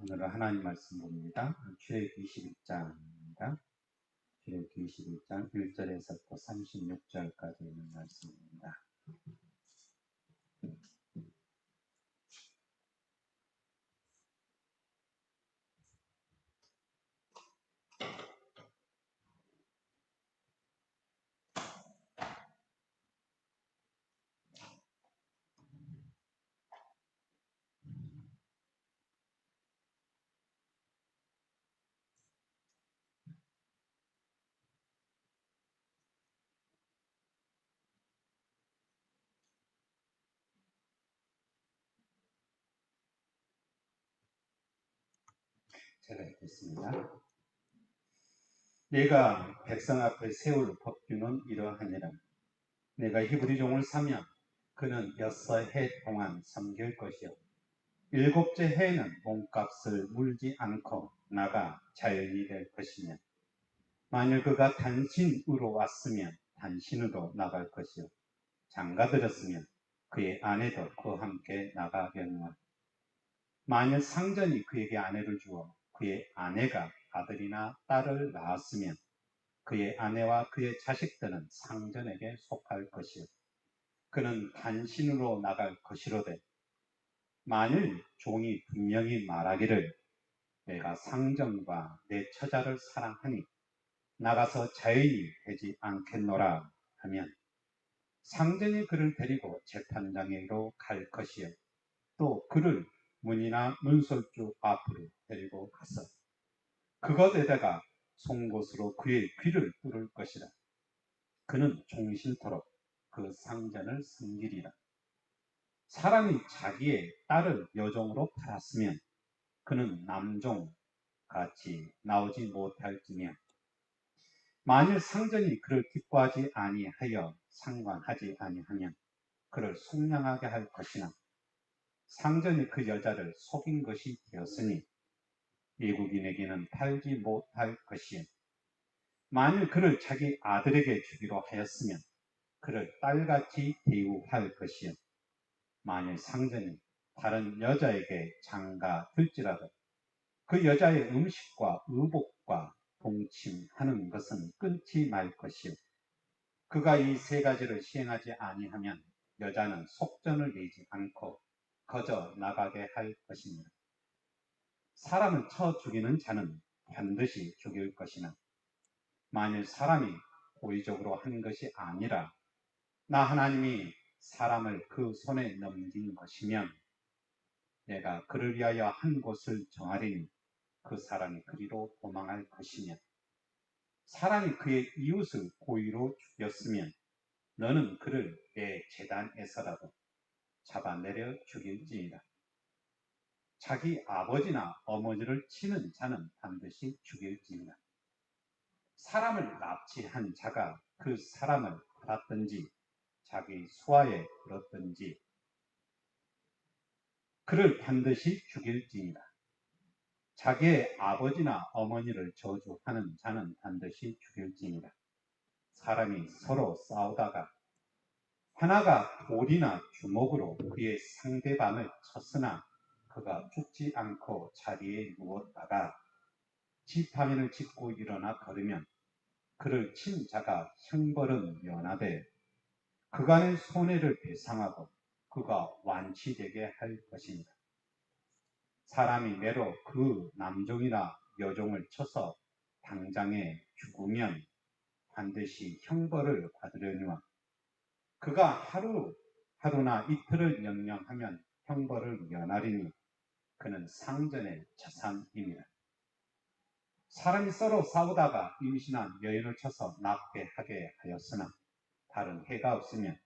오늘은 하나님 말씀 봅니다. 출애굽기 21장입니다. 출애굽기 21장 1절에서부터 36절까지 있는 말씀입니다. 제가 읽겠습니다. 내가 백성 앞에 세울 법규는 이러하니라. 내가 히브리 종을 사면 그는 6해 동안 섬길 것이요 7째 해에는 몸값을 물지 않고 나가 자연이 될 것이며 만일 그가 단신으로 왔으면 단신으로 나갈 것이요 장가들었으면 그의 아내도 그와 함께 나가려니와 만일 상전이 그에게 아내를 주어 그의 아내가 아들이나 딸을 낳았으면 그의 아내와 그의 자식들은 상전에게 속할 것이요 그는 단신으로 나갈 것이로되 만일 종이 분명히 말하기를 내가 상전과 내 처자를 사랑하니 나가서 자연이 되지 않겠노라 하면 상전이 그를 데리고 재판장에로 갈 것이요 또 그를 문이나 문설주 앞으로 데리고 가서 그것에다가 송곳으로 그의 귀를 뚫을 것이라. 그는 종신토록 그 상전을 섬기리라. 사람이 자기의 딸을 여종으로 팔았으면 그는 남종 같이 나오지 못할지며 만일 상전이 그를 기뻐하지 아니하여 상관하지 아니하면 그를 속량하게 할 것이나 상전이 그 여자를 속인 것이 되었으니 외국인에게는 팔지 못할 것이요 만일 그를 자기 아들에게 주기로 하였으면 그를 딸같이 대우할 것이요 만일 상전이 다른 여자에게 장가 들지라도 그 여자의 음식과 의복과 동침하는 것은 끊지 말 것이요 그가 이 3가지를 시행하지 아니하면 여자는 속전을 내지 않고 거저 나가게 할 것입니다. 사람을 쳐 죽이는 자는 반드시 죽일 것이나 만일 사람이 고의적으로 한 것이 아니라 나 하나님이 사람을 그 손에 넘긴 것이면 내가 그를 위하여 한 곳을 정하리니 그 사람이 그리로 도망할 것이며 사람이 그의 이웃을 고의로 죽였으면 너는 그를 내 제단에서라도 잡아내려 죽일지니라. 자기 아버지나 어머니를 치는 자는 반드시 죽일지니라. 사람을 납치한 자가 그 사람을 팔았든지 자기 수하에 들었든지 그를 반드시 죽일지니라. 자기의 아버지나 어머니를 저주하는 자는 반드시 죽일지니라. 사람이 서로 싸우다가 하나가 돌이나 주먹으로 그의 상대방을 쳤으나 그가 죽지 않고 자리에 누웠다가 지파민을 짚고 일어나 걸으면 그를 친 자가 형벌은 면하되 그간의 손해를 배상하고 그가 완치되게 할 것입니다. 사람이 매로 그 남종이나 여종을 쳐서 당장에 죽으면 반드시 형벌을 받으려니와 그가 하루나 이틀을 명령하면 형벌을 면하리니 그는 상전의 자산입니다. 사람이 서로 싸우다가 임신한 여인을 쳐서 낳게 하게 하였으나 다른 해가 없으면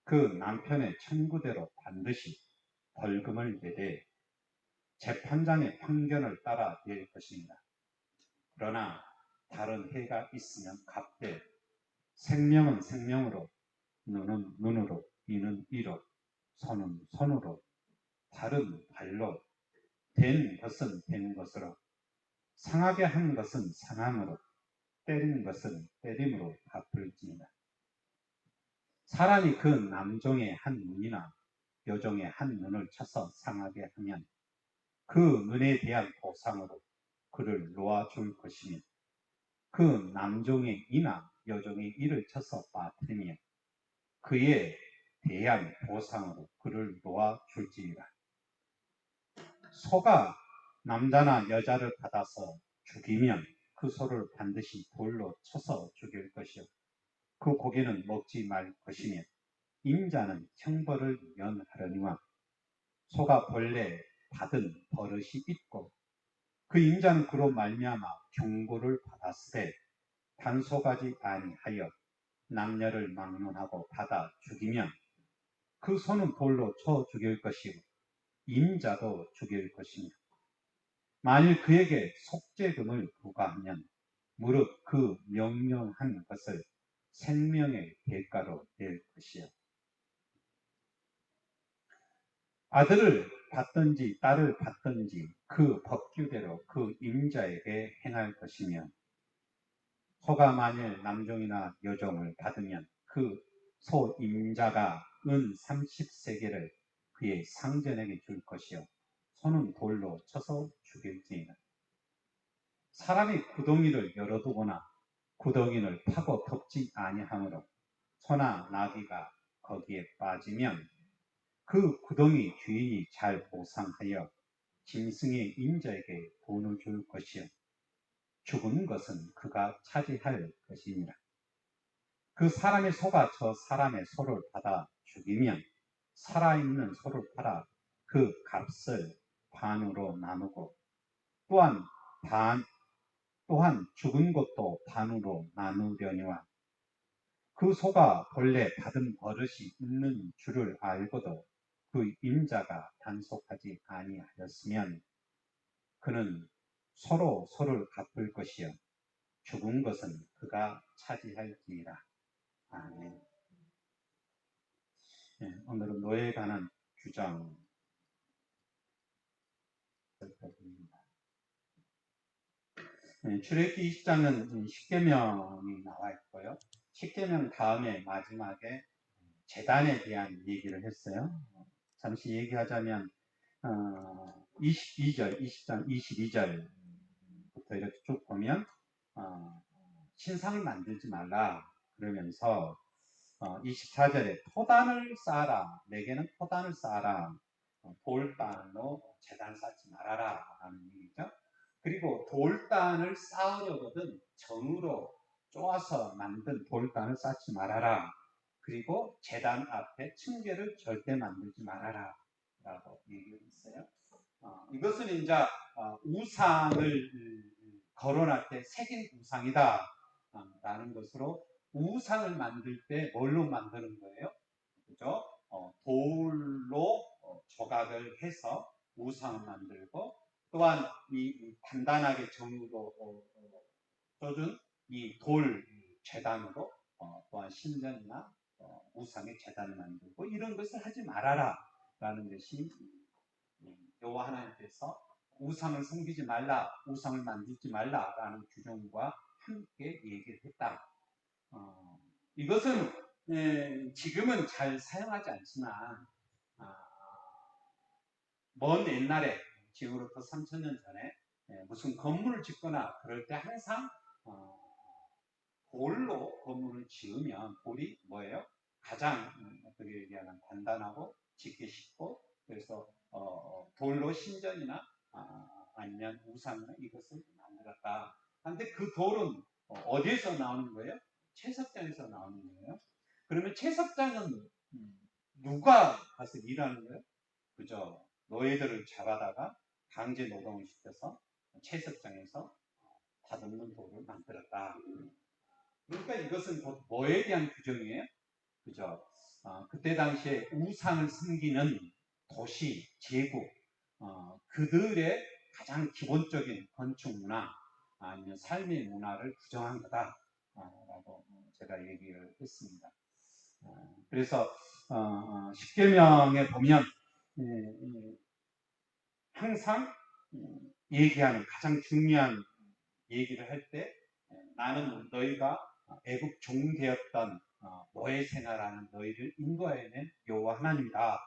그 남편의 청구대로 반드시 벌금을 내되 재판장의 판결을 따라 낼 것입니다. 그러나 다른 해가 있으면 갚되 생명은 생명으로 눈은 눈으로 이는 이로 손은 손으로 발은 발로 된 것은 된 것으로 상하게 한 것은 상함으로 때린 것은 때림으로 갚을지니라. 사람이 그 남종의 한 눈이나 여종의 한 눈을 쳐서 상하게 하면 그 은혜에 대한 보상으로 그를 놓아줄 것이며 그 남종의 이나 여종의 이를 쳐서 빠뜨리며 그에 대한 보상으로 그를 놓아줄지니라. 소가 남자나 여자를 받아서 죽이면 그 소를 반드시 돌로 쳐서 죽일 것이요 그 고기는 먹지 말 것이며 임자는 형벌을 면하려니와 소가 본래 받은 버릇이 있고 그 임자는 그로 말미암아 경고를 받았으되 단속하지 아니하여 남녀를 막론하고 받아 죽이면 그 소는 돌로 쳐 죽일 것이고 임자도 죽일 것이며 만일 그에게 속죄금을 부과하면 무릇 그 명령한 것을 생명의 대가로 낼 것이요 아들을 받든지 딸을 받든지 그 법규대로 그 임자에게 행할 것이며 소가 만일 남종이나 여종을 받으면 그 소 임자가 은 30세겔을 그의 상전에게 줄 것이요 소는 돌로 쳐서 죽일지니라. 사람이 구덩이를 열어두거나 구덩이를 파고 덮지 아니하므로 소나 나귀가 거기에 빠지면 그 구덩이 주인이 잘 보상하여 짐승의 임자에게 돈을 줄 것이요 죽은 것은 그가 차지할 것이니라. 그 사람의 소가 저 사람의 소를 받아 죽이면 살아있는 소를 팔아 그 값을 반으로 나누고 또한 죽은 것도 반으로 나누려니와 그 소가 본래 받은 버릇이 있는 줄을 알고도 그 임자가 단속하지 아니하였으면 그는 서로 소를 갚을 것이요 죽은 것은 그가 차지할지니라. 아멘. 네, 오늘은 노예에 관한 규정 살펴봅니다. 네, 출애굽기 20장은 십계명이 나와 있고요. 십계명 다음에 마지막에 제단에 대한 얘기를 했어요. 잠시 얘기하자면 22절, 20장 22절부터 이렇게 쭉 보면 신상을 만들지 말라 그러면서 24절에 토단을 쌓아라. 내게는 토단을 쌓아라. 돌단으로 제단을 쌓지 말아라 라는 얘기죠. 그리고 돌단을 쌓으려거든 정으로 쪼아서 만든 돌단을 쌓지 말아라. 그리고 제단 앞에 층계를 절대 만들지 말아라 라고 얘기했어요. 이것은 이제 우상을 거론할 때 새긴 우상이다 라는 것으로 우상을 만들 때 뭘로 만드는 거예요? 그죠? 돌로 조각을 해서 우상을 만들고 또한 이 단단하게 정으로 쪄준 이 돌 재단으로 또한 신전이나 우상의 재단을 만들고 이런 것을 하지 말아라 라는 것이 여호와 하나님께서 우상을 섬기지 말라, 우상을 만들지 말라라는 규정과 함께 얘기를 했다. 이것은 지금은 잘 사용하지 않지만 먼 옛날에 지금으로부터 3000년 전에 무슨 건물을 짓거나 그럴 때 항상 돌로 건물을 지으면 돌이 뭐예요? 가장 어떻게 얘기하면 단단하고 짓기 쉽고 그래서 돌로 신전이나 아니면 우상이나 이것을 만들었다. 그런데 그 돌은 어디에서 나오는 거예요? 채석장에서 나오는 거예요. 그러면 채석장은 누가 가서 일하는 거예요? 그죠? 노예들을 잡아다가 강제 노동을 시켜서 채석장에서 다듬는 돌을 만들었다. 그러니까 이것은 뭐에 대한 규정이에요? 그죠? 그때 당시에 우상을 섬기는 도시, 제국, 그들의 가장 기본적인 건축 문화, 아니면 삶의 문화를 규정한 거다. 라고 제가 얘기를 했습니다. 그래서, 십계명에 보면, 항상 얘기하는 가장 중요한 얘기를 할 때, 나는 너희가 애국 종되었던 노예 생활하는 너희를 인도해낸 여호와 하나님이다.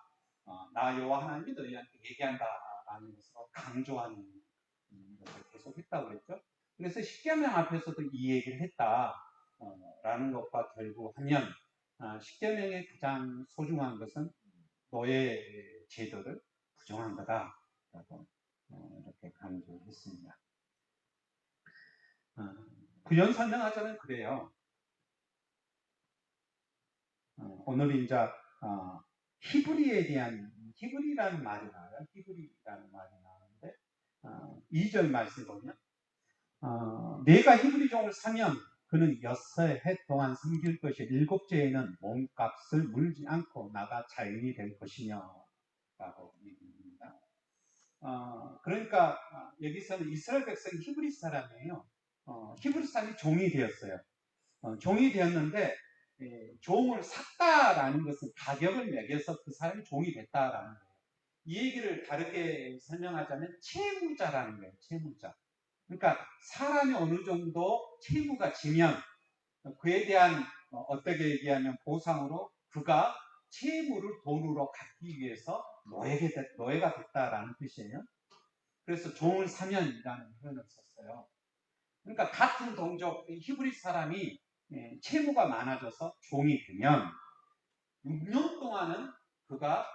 나 여호와 하나님이 너희한테 얘기한다 라는 것으로 강조하는 것을 계속 했다고 그랬죠. 그래서 십계명 앞에서도 이 얘기를 했다 라는 것과 결부하면 십계명의 가장 소중한 것은 노예 제도를 부정한 거다라고 이렇게 강조했습니다. 부연 설명하자면 그래요. 오늘 이제 히브리라는 말이 나와요. 히브리라는 말이 나오는데 2절 말씀 보면 내가 히브리 종을 사면 그는 6해 동안 섬길 것이 7째에는 몸값을 물지 않고 나가 자연이 될 것이며 라고 얘기합니다. 그러니까 여기서는 이스라엘 백성 히브리 사람이에요. 히브리 사람이 종이 되었어요. 종이 되었는데 종을 샀다라는 것은 가격을 매겨서 그 사람이 종이 됐다라는 거예요. 이 얘기를 다르게 설명하자면 채무자라는 거예요. 채무자. 그러니까 사람이 어느 정도 채무가 지면 그에 대한 어떻게 얘기하면 보상으로 그가 채무를 돈으로 갚기 위해서 노예가 됐다라는 뜻이에요. 그래서 종을 사면이라는 표현을 썼어요. 그러니까 같은 동족 히브리 사람이 채무가 많아져서 종이 되면 6년 동안은 그가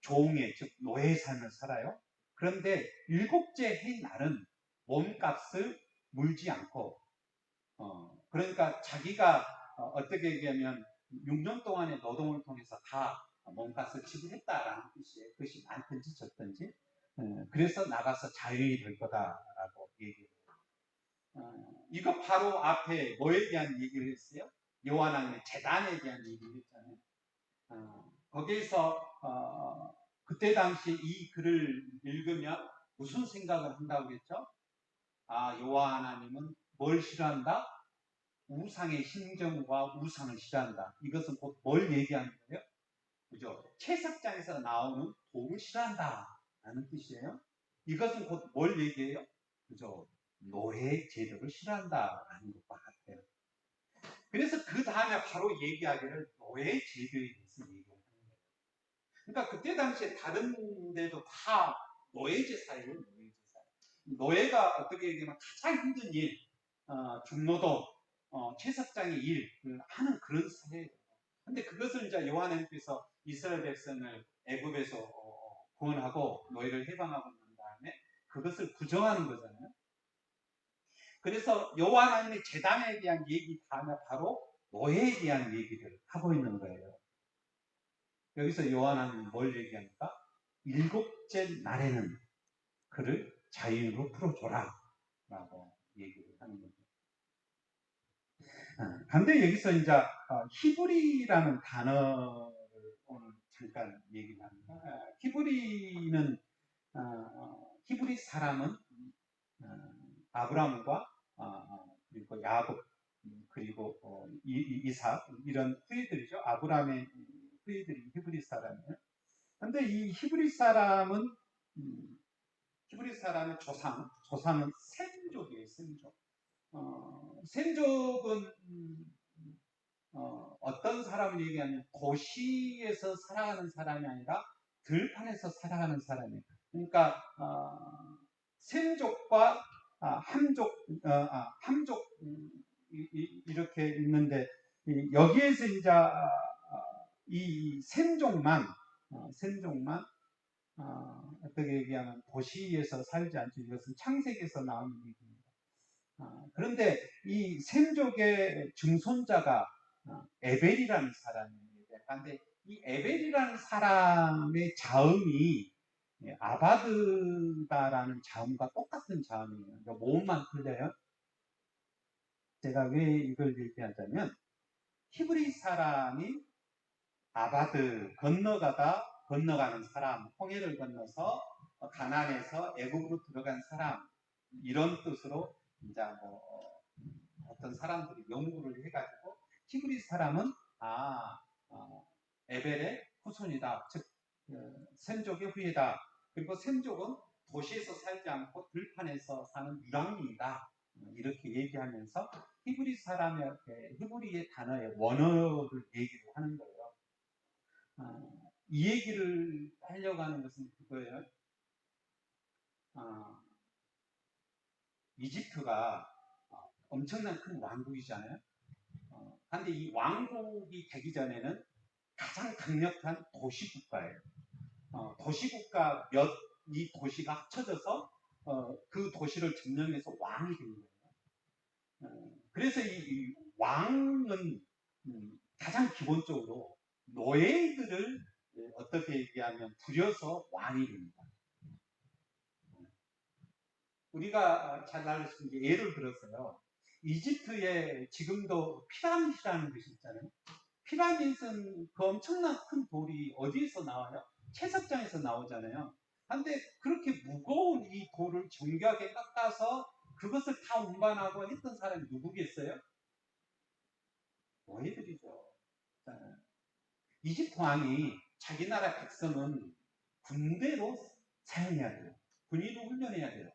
종의 즉 노예의 삶을 살아요. 그런데 7째 해 날은 몸값을 물지 않고 그러니까 자기가 어떻게 얘기하면 6년 동안의 노동을 통해서 다 몸값을 지불했다라는 뜻이에요. 그것이 많든지 적든지 그래서 나가서 자유인이 될 거다라고 얘기해요. 이거 바로 앞에 뭐에 대한 얘기를 했어요? 요한왕의 제단에 대한 얘기를 했잖아요. 거기에서 그때 당시 이 글을 읽으면 무슨 생각을 한다고 했죠? 여호와 하나님은 뭘 싫어한다? 우상의 신정과 우상을 싫어한다. 이것은 곧 뭘 얘기하는 거예요? 그죠? 채석장에서 나오는 돌을 싫어한다 라는 뜻이에요. 이것은 곧 뭘 얘기해요? 그죠? 노예 제도를 싫어한다라는 것과 같아요. 그래서 그 다음에 바로 얘기하기를 노예 제도에 대해서 얘기하는 거예요. 그러니까 그때 당시에 다른 데도 다 노예제 사회예요. 노예가 어떻게 얘기하면 가장 힘든 일, 중노동, 채석장의 일을 하는 그런 사회예요. 근데 그것을 이제 요한님께서 이스라엘 백성을 애굽에서 구원하고 노예를 해방하고 난 다음에 그것을 부정하는 거잖아요. 그래서 여호와 하나님의 제단에 대한 얘기 다음에 바로 노예에 대한 얘기를 하고 있는 거예요. 여기서 여호와 하나님은 뭘 얘기합니까? 7째 날에는 그를 자유로 풀어줘라 라고 얘기를 하는 거죠. 근데 여기서 이제 히브리라는 단어를 오늘 잠깐 얘기를 합니다. 히브리 사람은 아브라함과 그리고 야곱 그리고 이삭 이런 후예들이죠. 아브라함의 후예들이 히브리 사람이에요. 근데 이 히브리 사람의 조상은 셈족이에요. 셈족. 셈족은 어떤 사람을 얘기하면 도시에서 살아가는 사람이 아니라 들판에서 살아가는 사람이에요. 그러니까 셈족과 함족 이렇게 있는데 여기에서 이제 이 셈족만 어떻게 얘기하면 도시에서 살지 않죠. 이것은 창세기에서 나오는 얘기입니다. 그런데 이 셈족의 증손자가 에벨이라는 사람입니다. 그런데 이 에벨이라는 사람의 자음이 아바드다라는 자음과 똑같은 자음이에요. 그러니까 모음만 틀려요. 제가 왜 이걸 얘기하자면 히브리 사람이 아바드 건너가는 사람, 홍해를 건너서 가나안에서 애굽으로 들어간 사람 이런 뜻으로 이제 어떤 사람들이 연구를 해가지고 히브리 사람은 에벨의 후손이다, 즉 셈족의 후예다. 그리고 셈족은 도시에서 살지 않고 들판에서 사는 유랑민이다. 이렇게 얘기하면서 히브리의 단어의 원어를 얘기를 하는 거예요. 이 얘기를 하려고 하는 것은 그거예요. 어, 이집트가 엄청난 큰 왕국이잖아요. 근데 이 왕국이 되기 전에는 가장 강력한 도시국가예요. 도시국가 이 도시가 합쳐져서 그 도시를 점령해서 왕이 된 거예요. 그래서 이 왕은 가장 기본적으로 노예들을 어떻게 얘기하면 부려서 왕이 됩니다. 우리가 잘 알고 있는 게 예를 들어서요. 이집트에 지금도 피라미드라는 것이 있잖아요. 피라미드는 그 엄청난 큰 돌이 어디에서 나와요? 채석장에서 나오잖아요. 근데 그렇게 무거운 이 돌을 정교하게 깎아서 그것을 다 운반하고 했던 사람이 누구겠어요? 노예들이죠. 이집트 왕이 자기 나라 백성은 군대로 사용해야 돼요. 군의도 훈련해야 돼요.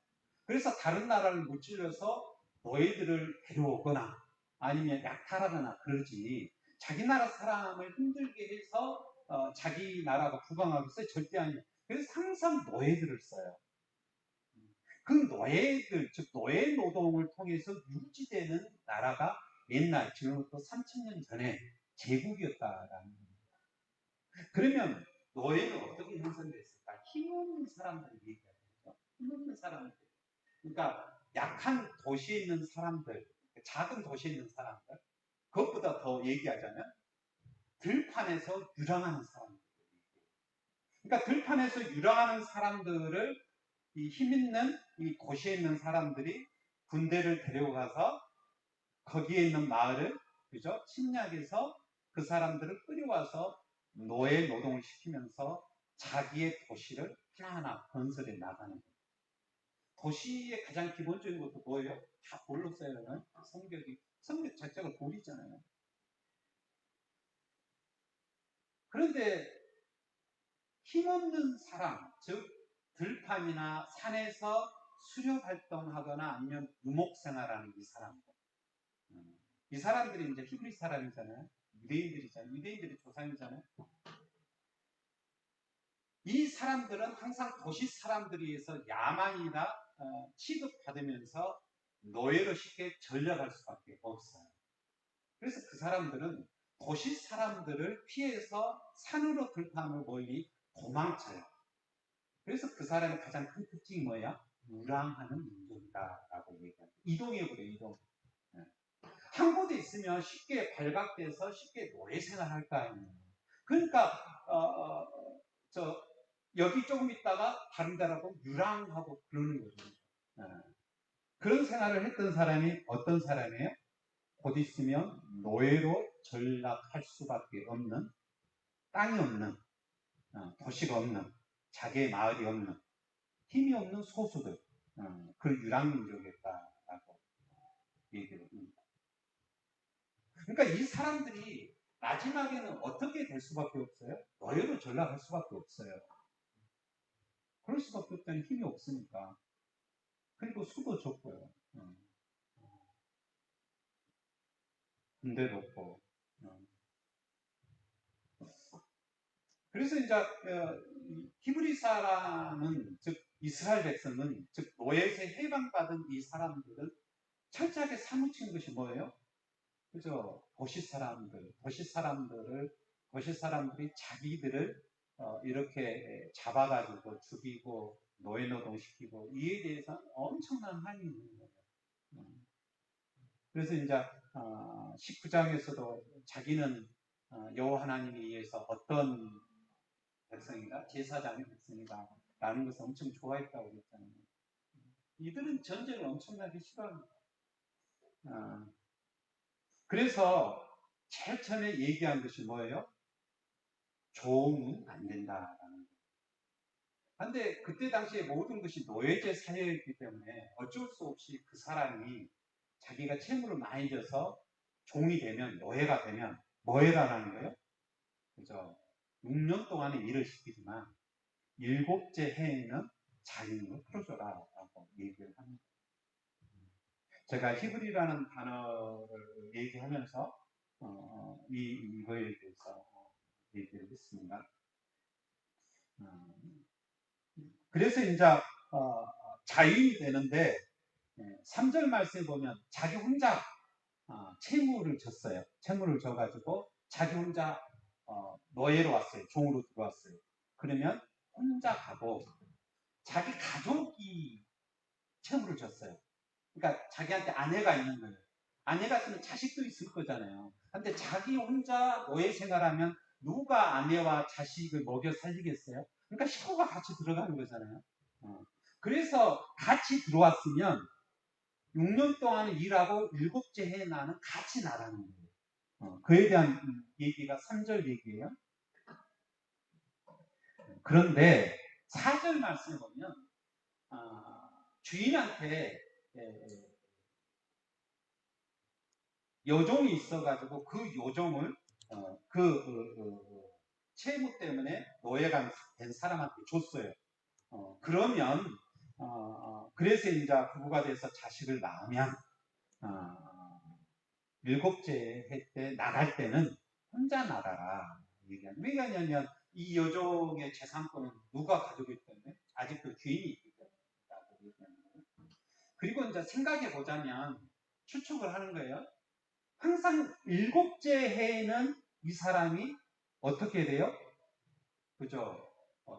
그래서 다른 나라를 무찔러서 노예들을 데려오거나 아니면 약탈하거나 그러지 자기 나라 사람을 힘들게 해서 자기 나라가 부강하겠어요? 절대 아니에요. 그래서 항상 노예들을 써요. 그 노예들, 즉 노예 노동을 통해서 유지되는 나라가 옛날 지금부터 3,000년 전에 제국이었다라는 거예요. 그러면 노예는 어떻게 형성됐을까? 힘없는 사람들을 얘기해야 되죠. 힘없는 사람들. 그러니까 약한 도시에 있는 사람들, 작은 도시에 있는 사람들, 그것보다 더 얘기하자면 들판에서 유랑하는 사람들. 그러니까 들판에서 유랑하는 사람들을 이 힘 있는 이 도시에 있는 사람들이 군대를 데려가서 거기에 있는 마을을 그죠? 침략해서 그 사람들을 끌어와서 노예 노동을 시키면서 자기의 도시를 하나하나 건설해 나가는 거예요. 도시의 가장 기본적인 것도 뭐예요? 다 돌로 쌓여있는 성벽 자체가 돌이잖아요. 그런데 힘없는 사람, 즉 들판이나 산에서 수렵 활동하거나 아니면 유목 생활하는 이 사람들. 이 사람들이 이제 히브리 사람이잖아요. 유대인들이잖아요. 유대인들이 조상이잖아요. 이 사람들은 항상 도시 사람들에 의해서 야만이나 취급받으면서 노예로 쉽게 전락할 수밖에 없어요. 그래서 그 사람들은 도시 사람들을 피해서 산으로 들판으로 멀리 도망쳐요. 그래서 그 사람의 가장 큰 특징이 뭐야? 무랑하는 민족이다라고 얘기합니다. 이동해버려요, 이동. 한 곳에 있으면 쉽게 발각돼서 쉽게 노예 생활할 거 아니에요. 그러니까 저 여기 조금 있다가 다른 데라고 유랑하고 그러는 거죠. 그런 생활을 했던 사람이 어떤 사람이에요? 곧 있으면 노예로 전락할 수밖에 없는 땅이 없는 도시가 없는 자기의 마을이 없는 힘이 없는 소수들 그 유랑민족이었다라고 얘기를 합니다. 그러니까 이 사람들이 마지막에는 어떻게 될 수밖에 없어요? 노예로 전락할 수밖에 없어요. 그럴 수밖에 없다는 힘이 없으니까. 그리고 수도 적고요. 군대도 없고. 그래서 이제 히브리 사람은 즉 이스라엘 백성은 즉 노예에서 해방받은 이 사람들은 철저하게 사무친 것이 뭐예요? 그죠? 도시 사람들이 자기들을 이렇게 잡아가지고 죽이고 노예노동 시키고 이에 대해서는 엄청난 한이 있는 거예요. 그래서 이제 19장에서도 자기는 여호와 하나님에 의해서 어떤 백성이다, 제사장의 백성이다 라는 것을 엄청 좋아했다고 그랬잖아요. 이들은 전쟁을 엄청나게 싫어합니다. 그래서 제일 처음에 얘기한 것이 뭐예요? 종은 안 된다라는 거예요. 그런데 그때 당시에 모든 것이 노예제 사회였기 때문에 어쩔 수 없이 그 사람이 자기가 채무를 많이 져서 종이 되면, 노예가 되면 뭐 해라라는 거예요? 그죠? 6년 동안의 일을 시키지만 7째 해에는 자유를 풀어줘라 라고 얘기를 합니다. 제가 히브리라는 단어를 얘기하면서 이거에 대해서 얘기를 했습니다. 그래서 이제 자유인이 되는데 3절 말씀에 보면 자기 혼자 채무를 졌어요. 채무를 져가지고 자기 혼자 노예로 왔어요. 종으로 들어왔어요. 그러면 혼자 가고 자기 가족이 채무를 졌어요. 그러니까 자기한테 아내가 있는 거예요. 아내가 있으면 자식도 있을 거잖아요. 근데 자기 혼자 노예 생활하면 누가 아내와 자식을 먹여 살리겠어요? 그러니까 식구가 같이 들어가는 거잖아요. 그래서 같이 들어왔으면 6년 동안 일하고 일곱째 해에 나는 같이 나라는 거예요. 그에 대한 얘기가 3절 얘기예요. 그런데 4절 말씀에 보면 주인한테 여종이 있어가지고 그 여종을 채무 때문에 노예가 된 사람한테 줬어요. 그러면 그래서 이제 부부가 돼서 자식을 낳으면 일곱째 해 때 나갈 때는 혼자 나가라. 왜 그러냐면 이 여종의 재산권은 누가 가지고 있기 때문에 아직도 주인이 있기 때문에. 그리고 이제 생각해 보자면 추측을 하는 거예요. 항상 일곱째 해에는 이 사람이 어떻게 돼요? 그죠?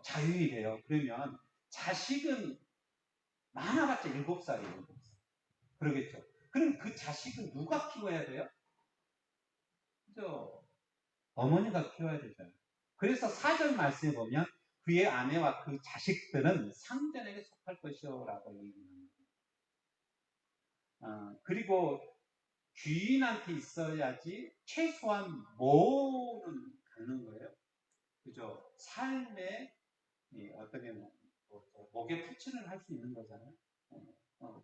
자유인이 돼요. 그러면 자식은 많아봤자 7살이에요. 그러겠죠. 그럼 그 자식은 누가 키워야 돼요? 그죠? 어머니가 키워야 되잖아요. 그래서 4절 말씀에 보면 그의 아내와 그 자식들은 상전에게 속할 것이요라고 얘기합니다. 그리고 주인한테 있어야지 최소한 뭐는 갖는 거예요. 그죠? 삶의 어떻게 목에 풀칠을 할 수 있는 거잖아요.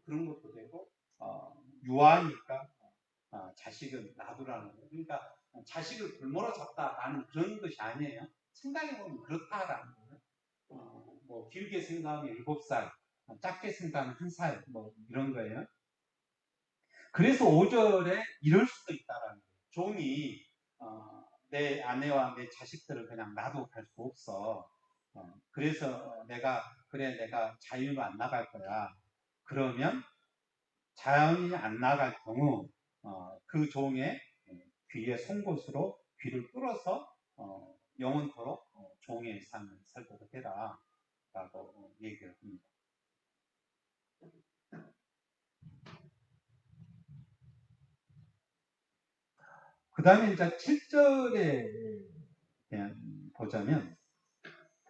그런 것도 되고 유아니까 자식은 놔두라는 거예요. 그러니까 자식을 불모로 잡다라는 그런 것이 아니에요. 생각해보면 그렇다라는 거예요. 뭐 길게 생각하면 7살, 작게 생각하면 1살, 뭐 이런 거예요. 그래서 5절에 이럴 수도 있다라는 거예요. 종이 내 아내와 내 자식들을 그냥 놔두고 갈 수 없어. 그래서 내가 자유로 안 나갈 거야. 그러면 자연히 안 나갈 경우 그 종의 귀에 송곳으로 귀를 뚫어서 영원토록 종의 삶을 살도록 해라 라고 얘기를 합니다. 그 다음에 이제 7절에 보자면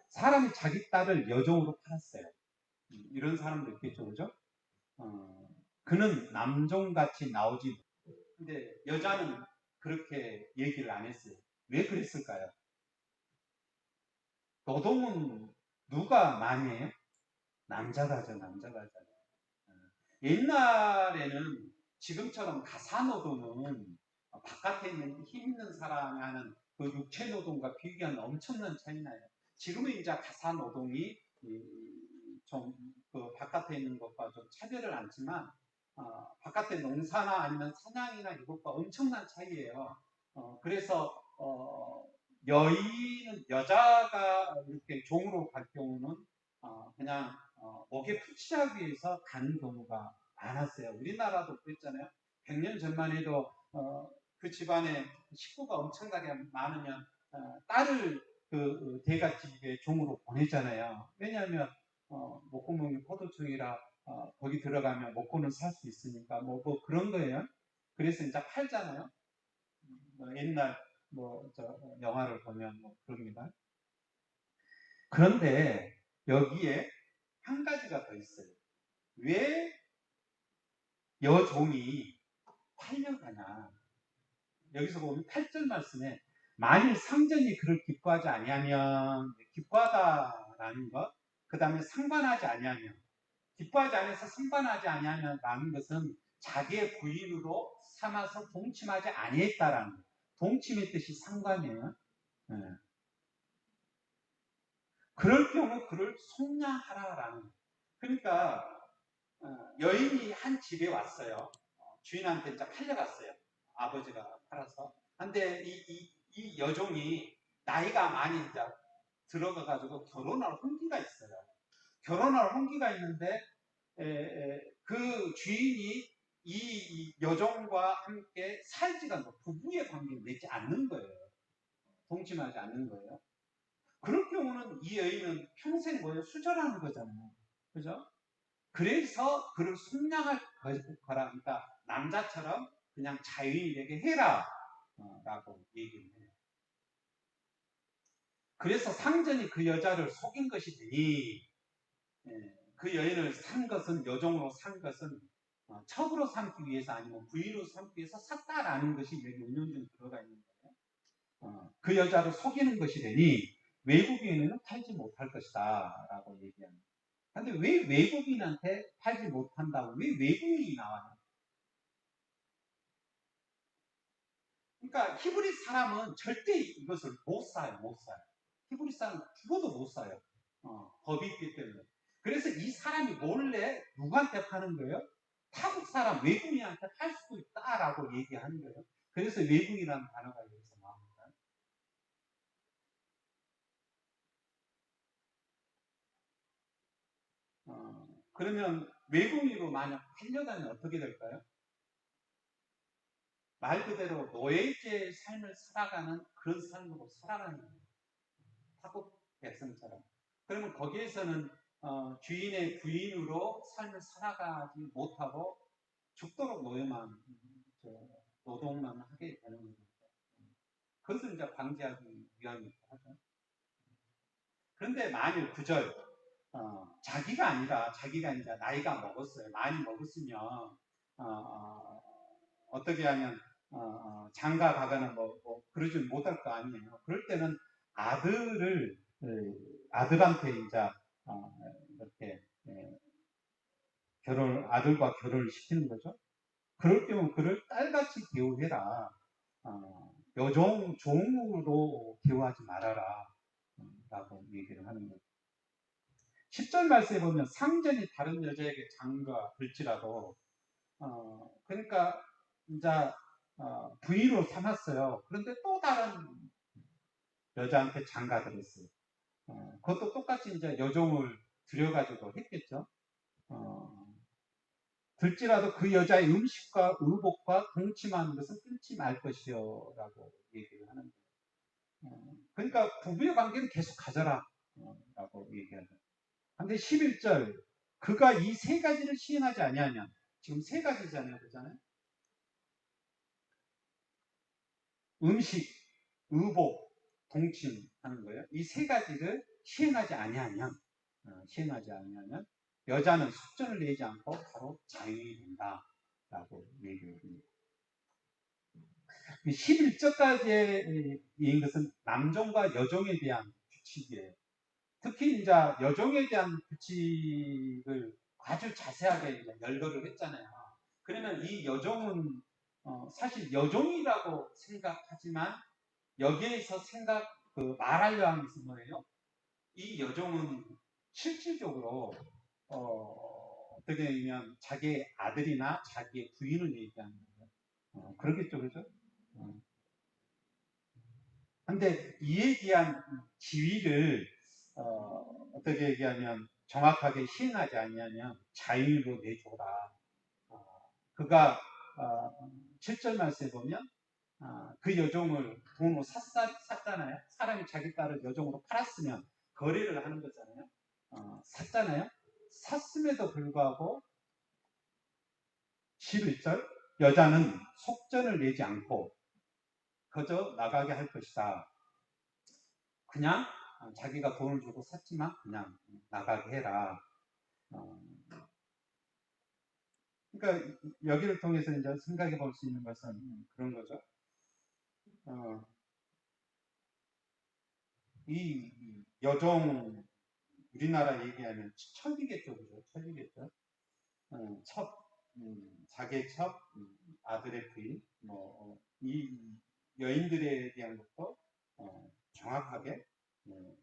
사람이 자기 딸을 여종으로 팔았어요. 이런 사람도 있겠죠, 그죠? 그는 남종같이 나오지. 근데 여자는 그렇게 얘기를 안 했어요. 왜 그랬을까요? 노동은 누가 많이 해요? 남자가 하죠, 남자가 하잖아요. 옛날에는 지금처럼 가사노동은 바깥에 있는 힘 있는 사람이 하는 그 육체노동과 비교하면 엄청난 차이 나요. 지금은 이제 가사노동이 좀 그 바깥에 있는 것과 좀 차별을 않지만 바깥에 농사나 아니면 사냥이나 이것과 엄청난 차이예요. 그래서 여자가 이렇게 종으로 갈 경우는 그냥 목에 풀칠하기 위해서 가는 경우가 많았어요. 우리나라도 그랬잖아요. 100년 전만 해도 그 집안에 식구가 엄청나게 많으면 딸을 그 대갓집에 종으로 보내잖아요. 왜냐하면 목구멍이 포도청이라 거기 들어가면 먹고는 살 수 있으니까 뭐 그런 거예요. 그래서 이제 팔잖아요. 옛날 영화를 보면 그럽니다. 그런데 여기에 한 가지가 더 있어요. 왜 여종이 팔려가냐. 여기서 보면 8절 말씀에 만일 상전이 그를 기뻐하지 아니하면 기뻐하다라는 것, 그 다음에 상관하지 아니하면 기뻐하지 않아서 상관하지 아니하면 라는 것은 자기의 부인으로 삼아서 동침하지 아니했다라는 거예요. 동침의 뜻이 상관이에요. 네. 그럴 경우 그를 속량하라라는 거예요. 그러니까 여인이 한 집에 왔어요. 주인한테 이제 팔려갔어요. 아버지가 팔아서. 근데 이 여종이 나이가 많이 이제 들어가가지고 결혼할 홍기가 있어요. 결혼할 홍기가 있는데 그 주인이 이 여종과 함께 살지가 않고 부부의 관계를 맺지 않는 거예요. 동침하지 않는 거예요. 그럴 경우는 이 여인은 평생 뭐예요? 수절하는 거잖아요. 그죠? 그래서 그를 속량할 거라. 그러니까 남자처럼 그냥 자유인에게 해라. 라고 얘기를 해요. 그래서 상전이 그 여자를 속인 것이 되니, 그 여인을 산 것은, 여종으로 산 것은 첩으로 삼기 위해서 아니면 부인으로 삼기 위해서 샀다라는 것이 여기 운용중에 들어가 있는 거예요. 그 여자를 속이는 것이 되니 외국인에는 팔지 못할 것이다 라고 얘기합니다. 근데 왜 외국인한테 팔지 못한다고 왜 외국인이 나와요? 그러니까 히브리 사람은 절대 이것을 못 사요. 못 사요. 히브리 사람은 죽어도 못 사요. 법이 있기 때문에. 그래서 이 사람이 몰래 누구한테 파는 거예요? 타국 사람, 외국인한테 팔 수도 있다라고 얘기하는 거예요. 그래서 외국이라는 단어가 여기서 나옵니다. 그러면 외국인으로 만약 팔려다면 어떻게 될까요? 말 그대로 노예제의 삶을 살아가는 그런 삶으로 살아가는 거예요. 타국 백성처럼. 그러면 거기에서는 주인의 부인으로 삶을 살아가지 못하고 죽도록 노동만 하게 되는 거죠. 그것을 이제 방지하기 위함이라고 하죠. 그런데 만일 9절 자기가 아니라 나이가 먹었어요. 많이 먹었으면 어떻게 하면 장가 가거나 그러지 못할 거 아니에요. 그럴 때는 아들한테 이제 이렇게 아들과 결혼을 시키는 거죠. 그럴 경우 그를 딸같이 대우해라. 종으로 대우하지 말아라. 라고 얘기를 하는 거죠. 10절 말씀에 보면 상전이 다른 여자에게 장가 들지라도 그러니까 이제 부인으로 삼았어요. 그런데 또 다른 여자한테 장가 들었어요. 그것도 똑같이 이제 여종을 들여가지고 했겠죠. 들지라도 그 여자의 음식과 의복과 동침하는 것은 끊지 말 것이요 라고 얘기를 하는 거예요. 그러니까 부부의 관계는 계속 가져라 라고 얘기하죠. 근데 11절 그가 이 세 가지를 시행하지 아니하면 지금 세 가지잖아요. 그잖아요. 음식, 의복, 동침하는 거예요. 이 세 가지를 시행하지 아니하면 여자는 숙전을 내지 않고 바로 자유인이 된다라고 얘기를 합니다. 11절까지의 인 것은 남종과 여종에 대한 규칙이에요. 특히 이제 여종에 대한 규칙을 아주 자세하게 열거를 했잖아요. 그러면 이 여종은 사실 여종이라고 생각하지만 여기에서 말하려 하는 것은 뭐예요? 이 여종은 실질적으로 어떻게 보면 자기의 아들이나 자기의 부인을 얘기하는 거예요. 그러겠죠, 그죠? 근데 이에 대한 지위를 어떻게 얘기하면 정확하게 시행하지 않으면 자유로 내줘라. 그가 7절 말씀에 보면 그 여종을 돈으로 샀잖아요. 사람이 자기 딸을 여종으로 팔았으면 거래를 하는 거잖아요. 샀잖아요. 샀음에도 불구하고 11절 여자는 속전을 내지 않고 그저 나가게 할 것이다. 그냥 자기가 돈을 주고 샀지만 그냥 나가게 해라. 그러니까 여기를 통해서 이제 생각해 볼 수 있는 것은 그런 거죠. 이 여종 우리나라 얘기하면 첩이겠죠, 그죠? 첩이겠죠. 자기의 첩, 아들의 부인, 이 여인들에 대한 것도 정확하게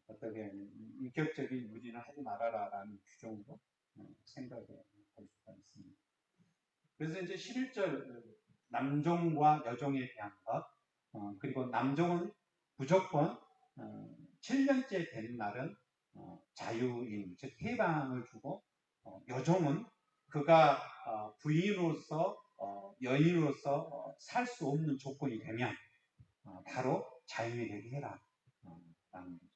어떻게 인격적인 유지는 하지 말아라라는 규정으로 생각을 할 수가 있습니다. 그래서 이제 11절 남종과 여종에 대한 것, 그리고 남종은 무조건 7년째 되는 날은 자유인, 즉 해방을 주고 여종은 그가 부인으로서 여인으로서 살 수 없는 조건이 되면 바로 자연이 되게 해라. 라는 거죠.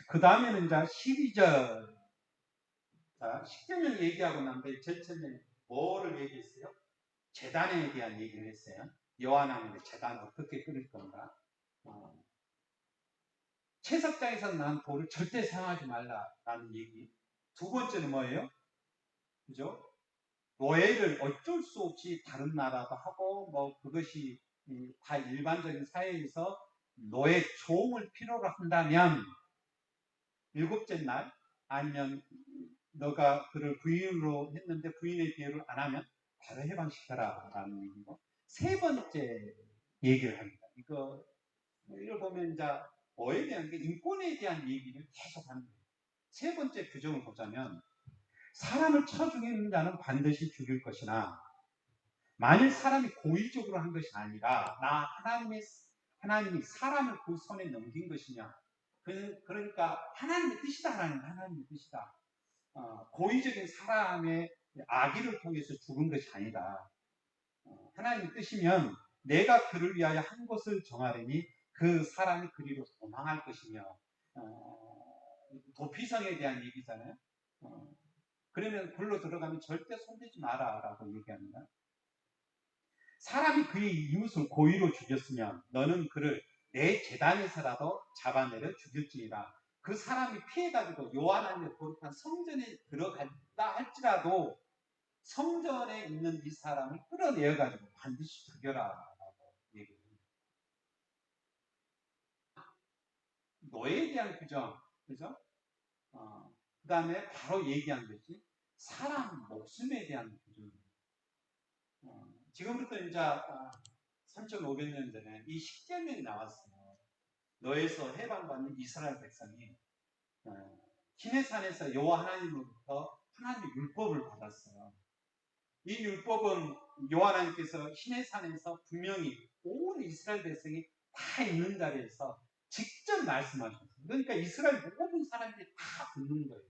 그 다음에는 이제 12절. 자, 십계명 얘기하고 난데 제일 처음에 뭐를 얘기했어요? 제단에 대한 얘기를 했어요. 여호와 하나님의 제단 어떻게 끓일 건가? 채석장에서 난 돌을 절대 사용하지 말라라는 얘기. 두 번째는 뭐예요? 그죠? 노예를 어쩔 수 없이 다른 나라도 하고 뭐 그것이 다 일반적인 사회에서 노예 종을 필요로 한다면 일곱째 날 아니면 너가 그를 부인으로 했는데 부인의 비유를 안 하면 바로 해방시켜라 라는 얘기고, 세 번째 얘기를 합니다. 이걸 보면 이제 뭐에 대한 게 인권에 대한 얘기를 계속 하는 거예요. 세 번째 규정을 보자면 사람을 쳐 죽이는 자는 반드시 죽일 것이나 만일 사람이 고의적으로 한 것이 아니라 하나님이 사람을 그 손에 넘긴 것이냐, 그러니까 하나님의 뜻이다라는 하나님의 뜻이다. 고의적인 사람의 악의를 통해서 죽은 것이 아니다. 하나님의 뜻이면 내가 그를 위하여 한 것을 정하려니 그 사람이 그리로 도망할 것이며, 도피성에 대한 얘기잖아요. 그러면 글로 들어가면 절대 손대지 마라 라고 얘기합니다. 사람이 그의 이웃을 고의로 죽였으면 너는 그를 내 제단에서라도 잡아내려 죽일지니라. 그 사람이 피해가지고 여호와 하나님의 거룩한 성전에 들어갔다 할지라도 성전에 있는 이 사람을 끌어내어가지고 반드시 죽여라 라고 얘기합니다. 노예에 대한 규정, 그죠? 그 다음에 바로 얘기한 것이 사람 목숨에 대한 규정입니다. 지금부터 이제 3,500년 전에 이 십계명이 나왔어요. 너에서 해방받는 이스라엘 백성이 시내산에서 여호와 하나님으로부터 하나님의 율법을 받았어요. 이 율법은 여호와 하나님께서 시내산에서 분명히 온 이스라엘 백성이 다 있는 자리에서 직접 말씀하셨어요. 그러니까 이스라엘 모든 사람들이 다 듣는 거예요.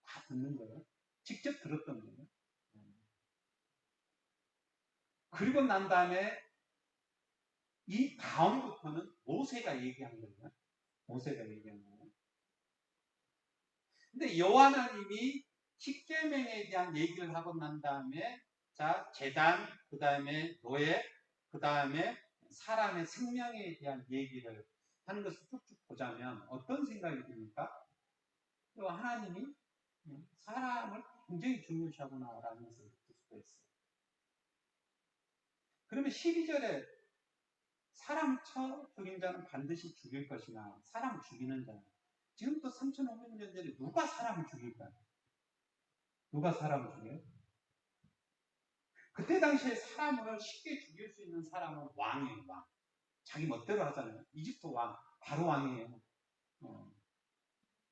다 듣는 거예요. 직접 들었던 거예요. 그리고 난 다음에 이 다음부터는 모세가 얘기한 거예요. 모세가 얘기한 거예요. 근데 여호와 하나님이 십계명에 대한 얘기를 하고 난 다음에 자 제단, 그 다음에 노예, 그 다음에 사람의 생명에 대한 얘기를 하는 것을 쭉쭉 보자면 어떤 생각이 듭니까? 하나님이 사람을 굉장히 중요시하구나라는 것을 느낄 수가 있어요. 그러면 12절에 사람을 쳐 죽인 자는 반드시 죽일 것이나 사람을 죽이는 자는, 지금부터 3,500년 전에 누가 사람을 죽일까요? 누가 사람을 죽여요? 그때 당시에 사람을 쉽게 죽일 수 있는 사람은 왕이에요. 왕. 자기 멋대로 하잖아요. 이집트 왕, 바로 왕이에요.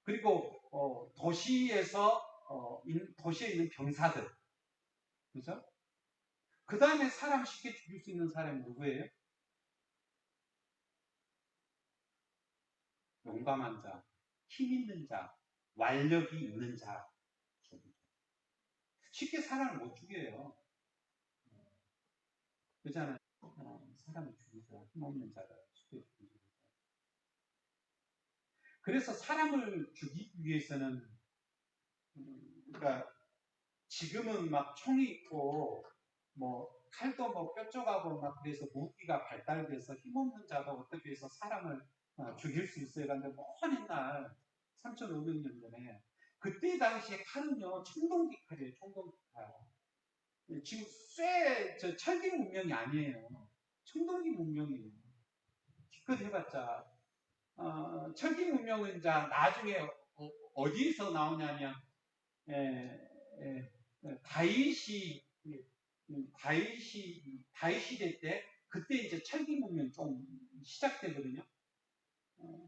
그리고 도시에 있는 병사들, 그죠? 그 다음에 사람 쉽게 죽일 수 있는 사람이 누구예요? 용감한 자, 힘 있는 자, 완력이 있는 자. 쉽게 사람을 못 죽여요. 그렇잖아요. 사람을 죽이죠. 힘없는 자가 쉽게 죽이죠. 그래서 사람을 죽이기 위해서는 그러니까 지금은 막 총이 있고 뭐 칼도 뭐 뾰족하고 막 그래서 무기가 발달돼서 힘없는 자가 어떻게 해서 사람을 죽일 수 있어요. 그런데 먼 옛날 3,500년 전에 그때 당시에 칼은요 청동기 칼이에요. 청동기 칼. 지금 저 철기 문명이 아니에요. 청동기 문명이에요. 기껏 해봤자 철기 문명은 이제 나중에 어디에서 나오냐면 다윗이 다윗 시대 때 그때 이제 철기 문명이 좀 시작되거든요.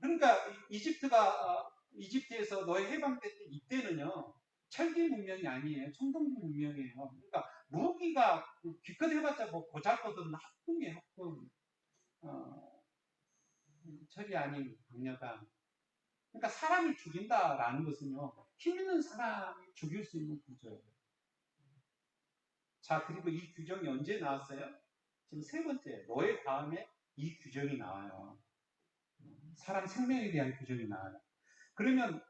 그러니까 이집트에서 너희 해방될 때 이때는요 철기 문명이 아니에요. 청동기 문명이에요. 그러니까 무기가 기껏 해봤자 뭐 고작거든 합금이에요. 합금. 철이 아닌 강력한 그러니까 사람을 죽인다라는 것은요, 힘 있는 사람이 죽일 수 있는 구조예요. 자, 그리고 이 규정이 언제 나왔어요? 지금 세 번째, 노예 다음에 이 규정이 나와요. 사람 생명에 대한 규정이 나와요. 그러면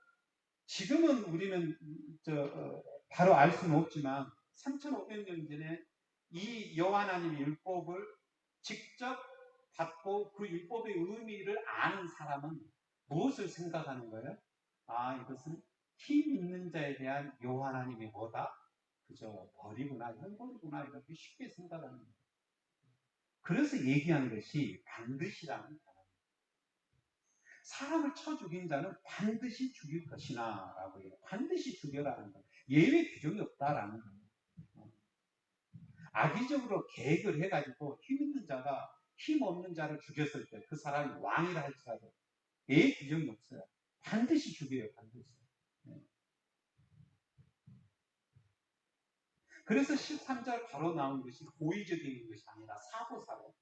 지금은 우리는 바로 알 수는 없지만 3,500년 전에 이 여호와 하나님의 율법을 직접 받고 그 율법의 의미를 아는 사람은 무엇을 생각하는 거예요? 아, 이것은 힘 있는 자에 대한 여호와 하나님의 뭐다? 그저 벌이구나, 형벌이구나, 이렇게 쉽게 생각하는 거예요. 그래서 얘기한 것이 반드시라는 거예요. 사람을 쳐 죽인 자는 반드시 죽일 것이나 라고 해요. 반드시 죽여라는 거예요. 예외 규정이 없다라는 거예요. 악의적으로 계획을 해가지고 힘 있는 자가 힘 없는 자를 죽였을 때 그 사람이 왕이라 할지라도 예외 규정이 없어요. 반드시 죽여요. 반드시. 네. 그래서 13절 바로 나온 것이 고의적인 것이 아니라 사고사고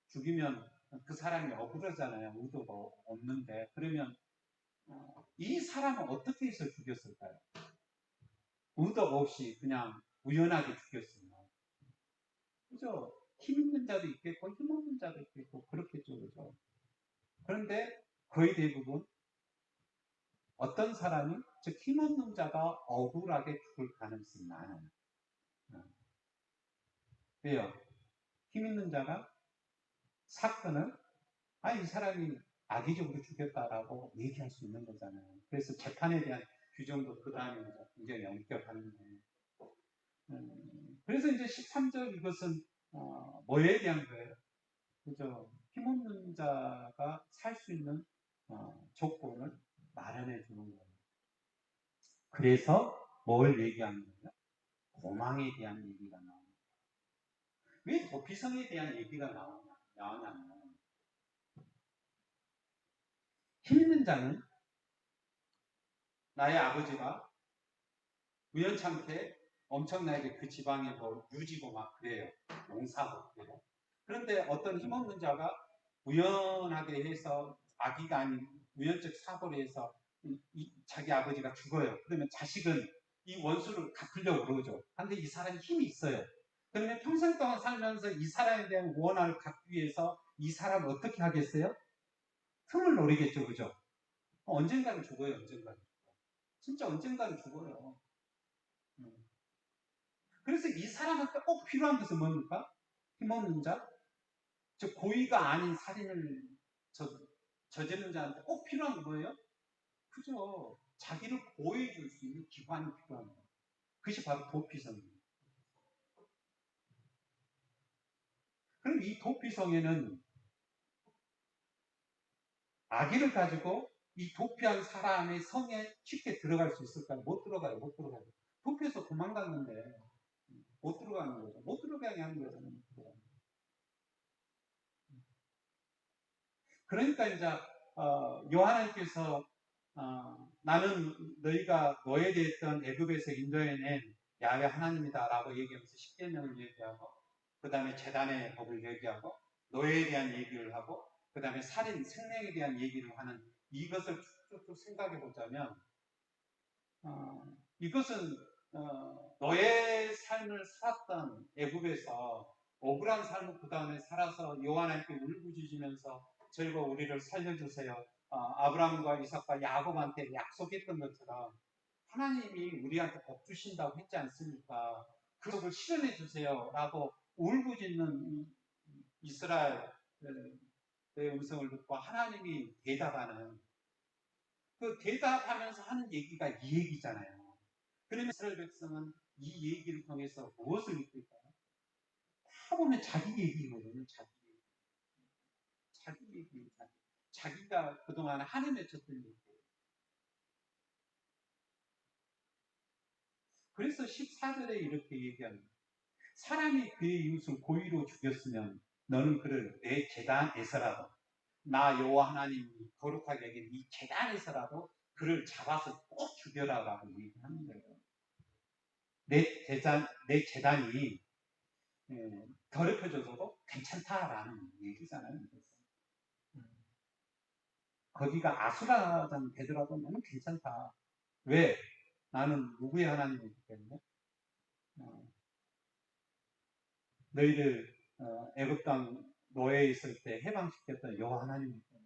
죽이면 그 사람이 억울하잖아요. 의도가 없는데. 그러면 이 사람은 어떻게 해서 죽였을까요? 의도가 없이 그냥 우연하게 죽였으면. 그죠? 힘 있는 자도 있겠고, 힘 없는 자도 있겠고, 그렇겠죠. 그죠? 그런데 거의 대부분 어떤 사람이, 즉, 힘 없는 자가 억울하게 죽을 가능성이 많아요. 왜요? 힘 있는 자가 사건을, 이 사람이 악의적으로 죽였다라고 얘기할 수 있는 거잖아요. 그래서 재판에 대한 규정도 그 다음에 굉장히 엄격한데. 그래서 이제 13절 이것은, 뭐에 대한 거예요? 그죠? 힘없는 자가 살 수 있는 조건을 마련해 주는 거예요. 그래서 뭘 얘기하는 거예요? 고망에 대한 얘기가 나옵니다. 왜 도피성에 대한 얘기가 나오냐면 힘 있는 자는 나의 아버지가 우연찮게 엄청나게 그 지방에 뭐 유지고 막 그래요. 농사고 그래요. 그런데 어떤 힘없는 자가 우연하게 해서 아기가 아닌 우연적 사고를 해서 자기 아버지가 죽어요. 그러면 자식은 이 원수를 갚으려고 그러죠. 근데 이 사람이 힘이 있어요. 그러면 평생 동안 살면서 이 사람에 대한 원한을 갚기 위해서 이 사람을 어떻게 하겠어요? 틈을 노리겠죠. 그죠? 언젠가는 죽어요. 언젠가는. 진짜 언젠가는 죽어요. 그래서 이 사람한테 꼭 필요한 것은 뭡니까? 힘없는 자? 즉 고의가 아닌 살인을 저지른 자한테 꼭 필요한 건 뭐예요? 그죠. 자기를 보호해 줄 수 있는 기관이 필요한 거예요. 그것이 바로 도피성입니다. 그럼 이 도피성에는 아기를 가지고 이 도피한 사람의 성에 쉽게 들어갈 수 있을까요? 못 들어가요. 못 들어가요. 도피해서 도망갔는데 못 들어가는 거죠. 못 들어가게 하는 거잖아요. 그러니까 이제 요한님께서 나는 너희가 노예되었던 애굽에서 인도해낸 야훼 하나님이다라고 얘기하면서 십계명을 얘기하고 그 다음에 재단의 법을 얘기하고 노예에 대한 얘기를 하고 그 다음에 살인, 생명에 대한 얘기를 하는 이것을 쭉쭉 생각해 보자면 이것은 노예 삶을 살았던 애굽에서 억울한 삶을 그 다음에 살아서 여호와님께 울부짖으면서 저희가 우리를 살려주세요. 아브라함과 이삭과 야곱한테 약속했던 것처럼 하나님이 우리한테 복 주신다고 했지 않습니까? 그 약속을 실현해 주세요라고 울부짖는 이스라엘의 음성을 듣고 하나님이 대답하는 그 대답하면서 하는 얘기가 이 얘기잖아요. 그러면 이스라엘 백성은 이 얘기를 통해서 무엇을 느낄까요? 다 보면 자기 얘기거든요. 자기 얘기. 자기가 그동안 하나님의 쳤던 얘기. 그래서 14절에 이렇게 얘기합니다. 사람이 그의 이웃을 고의로 죽였으면 너는 그를 내 제단에서라도 나 여호와 하나님이 거룩하게 여긴 이 제단에서라도 그를 잡아서 꼭 죽여라라고 얘기하는 거예요. 내 재단이 더럽혀져서도 괜찮다라는 얘기잖아요. 거기가 아수라장 되더라도 나는 괜찮다. 왜? 나는 누구의 하나님이기 때문에 너희들 애굽 땅 노예에 있을 때 해방시켰던 여호와 하나님이기 때문에.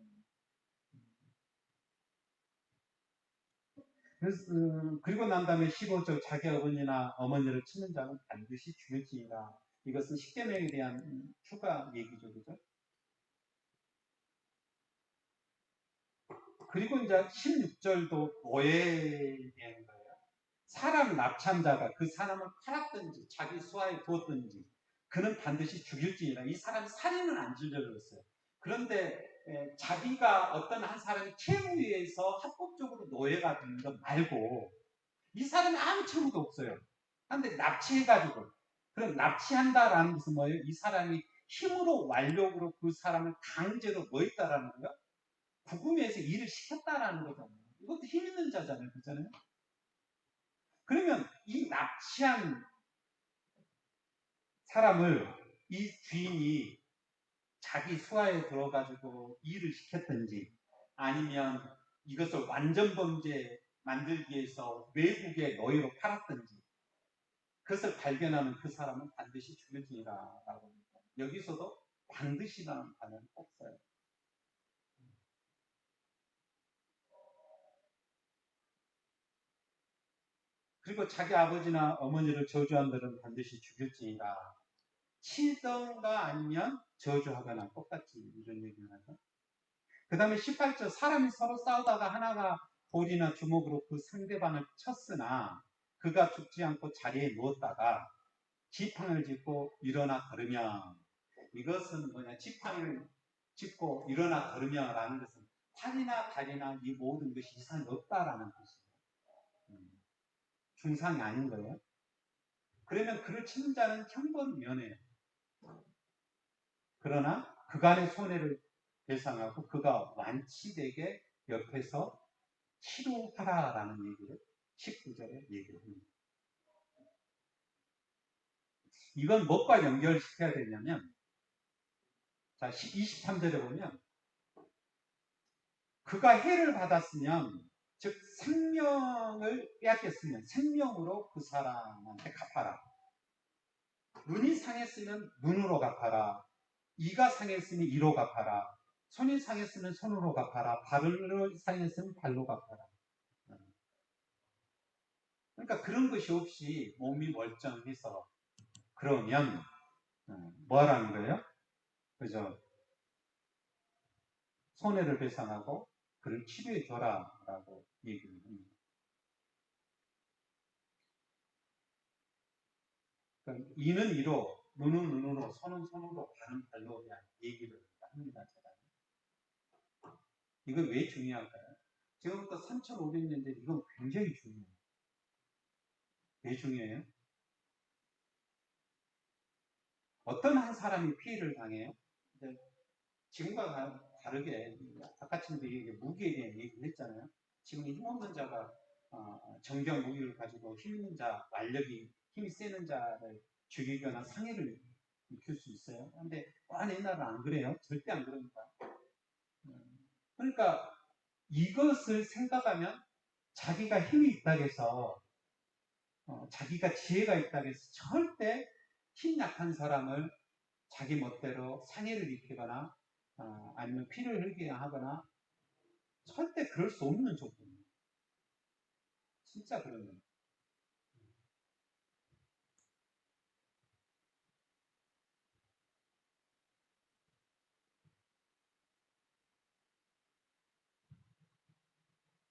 그리고 난 다음에 15절 자기 어머니나 어머니를 치는 자는 반드시 죽일지니라. 이것은 십계명에 대한 추가 얘기죠, 그죠? 그리고 이제 16절도 노예에 대한 거예요. 사람 납치한 자가 그 사람을 팔았든지 자기 수하에 두었든지 그는 반드시 죽일지니라. 이 사람이 살인은 안 지으려고 했어요. 그런데 자기가 어떤 한 사람이 채무에 의해서 합법적으로 노예가 되는 것 말고 이 사람이 아무 채무도 없어요. 그런데 납치해가지고 그럼 납치한다라는 것은 뭐예요? 이 사람이 힘으로 완력으로 그 사람을 강제로 뭐 했다라는 거예요? 구금해서 일을 시켰다라는 거잖아요. 이것도 힘 있는 자잖아요. 그잖아요. 그러면 이 납치한 사람을 이 주인이 자기 수하에 들어가지고 일을 시켰든지 아니면 이것을 완전 범죄 만들기 위해서 외국의 노예로 팔았든지 그것을 발견하는 그 사람은 반드시 죽여지리라라고 합니다. 여기서도 반드시라는 단어를 꼭 써요. 그리고 자기 아버지나 어머니를 저주한 들은 반드시 죽일지니라. 치던가 아니면 저주하거나 똑같이 이런 얘기를 하죠. 그 다음에 18절 사람이 서로 싸우다가 하나가 돌이나 주먹으로 그 상대방을 쳤으나 그가 죽지 않고 자리에 누웠다가 지팡이를 짚고 일어나 걸으며 이것은 뭐냐 지팡이를 짚고 일어나 걸으며라는 것은 팔이나 다리나 이 모든 것이 이상이 없다라는 뜻이에요. 중상이 아닌 거예요. 그러면 그를 치는 자는 형벌을 면해요. 그러나 그간의 손해를 배상하고 그가 완치되게 옆에서 치료하라라는 얘기를 19절에 얘기를 합니다. 이건 무엇과 연결시켜야 되냐면 자 23절에 보면 그가 해를 받았으면 즉 생명을 빼앗겼으면 생명으로 그 사람한테 갚아라. 눈이 상했으면 눈으로 갚아라. 이가 상했으면 이로 갚아라. 손이 상했으면 손으로 갚아라. 발로 상했으면 발로 갚아라. 그러니까 그런 것이 없이 몸이 멀쩡해서 그러면 뭐 하라는 거예요? 그죠? 손해를 배상하고 그를 치료해 줘라라고 얘기를 합니다. 그러니까 이는 이로, 눈은 눈으로, 손은 손으로, 발은 발로 대한 얘기를 합니다. 제가. 이건 왜 중요할까요? 지금부터 3,500년대 이건 굉장히 중요해요. 왜 중요해요? 어떤 한 사람이 피해를 당해요? 지금과 다르게 아까 전에 무기에 대한 얘기를 했잖아요. 지금 힘없는 자가 정경 무기를 가지고 힘 있는 자, 완력이 힘이 세는 자를 죽이거나 상해를 입힐 수 있어요. 그런데 옛날은 안 그래요. 절대 안 그러니까. 그러니까 이것을 생각하면 자기가 힘이 있다고 해서 자기가 지혜가 있다고 해서 절대 힘 약한 사람을 자기 멋대로 상해를 입히거나 아니면 피를 흘리게 하거나 절대 그럴 수 없는 조건이에요. 진짜 그런 거예요.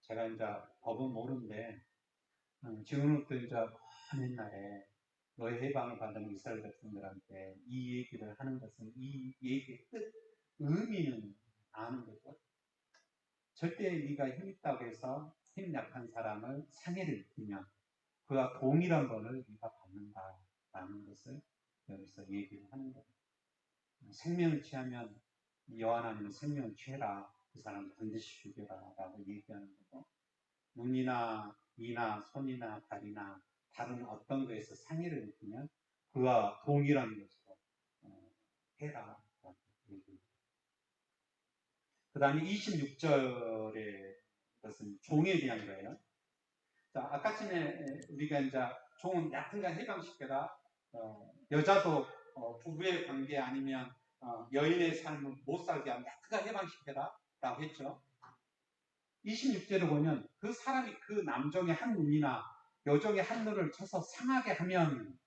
제가 이제 법은 모르는데 지금부터 이제 옛날에 노예 해방을 받은 이스라엘 백성들한테 이 얘기를 하는 것은 이 얘기의 뜻, 의미는 아는 거죠. 절대 네가 힘 있다고 해서 힘 약한 사람을 상해를 입히면 그와 동일한 것을 네가 받는다라는 것을 여기서 얘기를 하는 거예요. 생명을 취하면 여호와 하나님은 생명을 취해라. 그 사람을 반드시 죽여라 라고 얘기하는 거고 눈이나 이나 손이나 발이나 다른 어떤 거에서 상해를 입으면 그와 동일한 것으로 해라 라고 얘기합니다. 그 다음에 26절에 것은 종에 대한 거예요. 자, 아까 전에 우리가 이제 종은 약혼과 해방시켜라. 여자도 부부의 관계 아니면 여인의 삶을 못 살게 하면 약혼과 해방시켜라. 라고 했죠. 26절을 보면 그 사람이 그 남종의 한 눈이나 여종의 한 눈을 쳐서 상하게 하면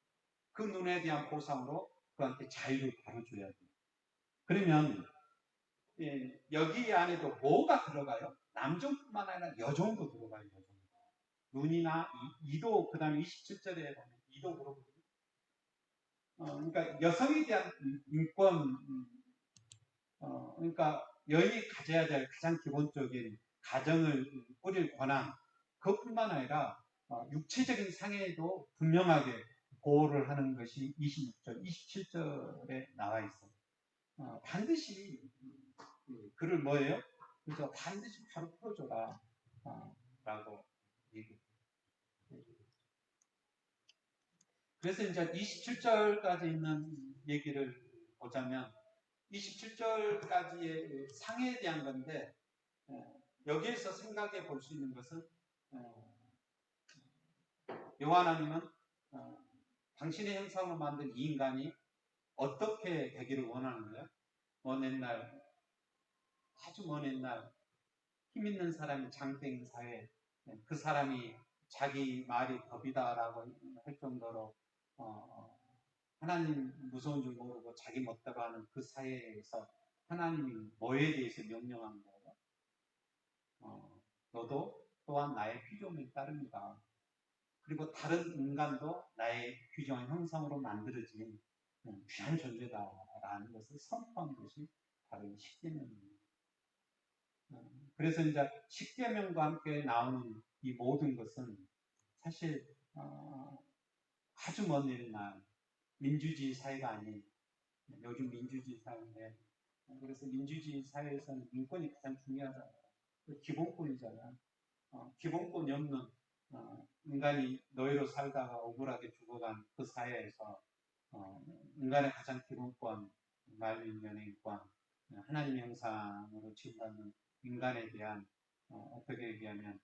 그 눈에 대한 보상으로 그한테 자유를 바로줘야 돼요. 그러면 여기 안에도 뭐가 들어가요? 남종뿐만 아니라 여종도 들어가요. 여종. 눈이나 이도 그 다음에 27절에 보면 이도 그렇고 그러니까 여성에 대한 인권 그러니까 여인이 가져야 될 가장 기본적인 가정을 꾸릴 권한 그것뿐만 아니라 육체적인 상해에도 분명하게 보호를 하는 것이 26절, 27절에 나와 있어요. 반드시 그를 뭐예요? 그래서 반드시 바로 풀어줘라 라고 얘기해요. 그래서 이제 27절까지 있는 얘기를 보자면 27절까지의 상해에 대한 건데 여기에서 생각해 볼 수 있는 것은 여호와 하나님은 당신의 형상으로 만든 이 인간이 어떻게 되기를 원하는가요? 먼 옛날, 아주 먼 옛날 힘 있는 사람이 장땡인 사회, 그 사람이 자기 말이 법이다라고 할 정도로 하나님 무서운 줄 모르고 자기 멋대로 하는 그 사회에서 하나님이 뭐에 대해서 명령한 거예요? 너도 또한 나의 피조물에 따릅니다. 그리고 다른 인간도 나의 규정한 형상으로 만들어진 귀한 존재다라는 것을 선포한 것이 바로 이 십계명입니다. 그래서 이제 십계명과 함께 나오는 이 모든 것은 사실 아주 먼 옛날 민주주의 사회가 아닌 요즘 민주주의 사회인데 그래서 민주주의 사회에서는 인권이 가장 중요하잖아요. 기본권이잖아요. 기본권이 없는 인간이 노예로 살다가 억울하게 죽어간 그 사회에서 인간의 가장 기본권, 말민 연예인권, 하나님의 형상으로 지음받는 인간에 대한 어떻게 얘기하면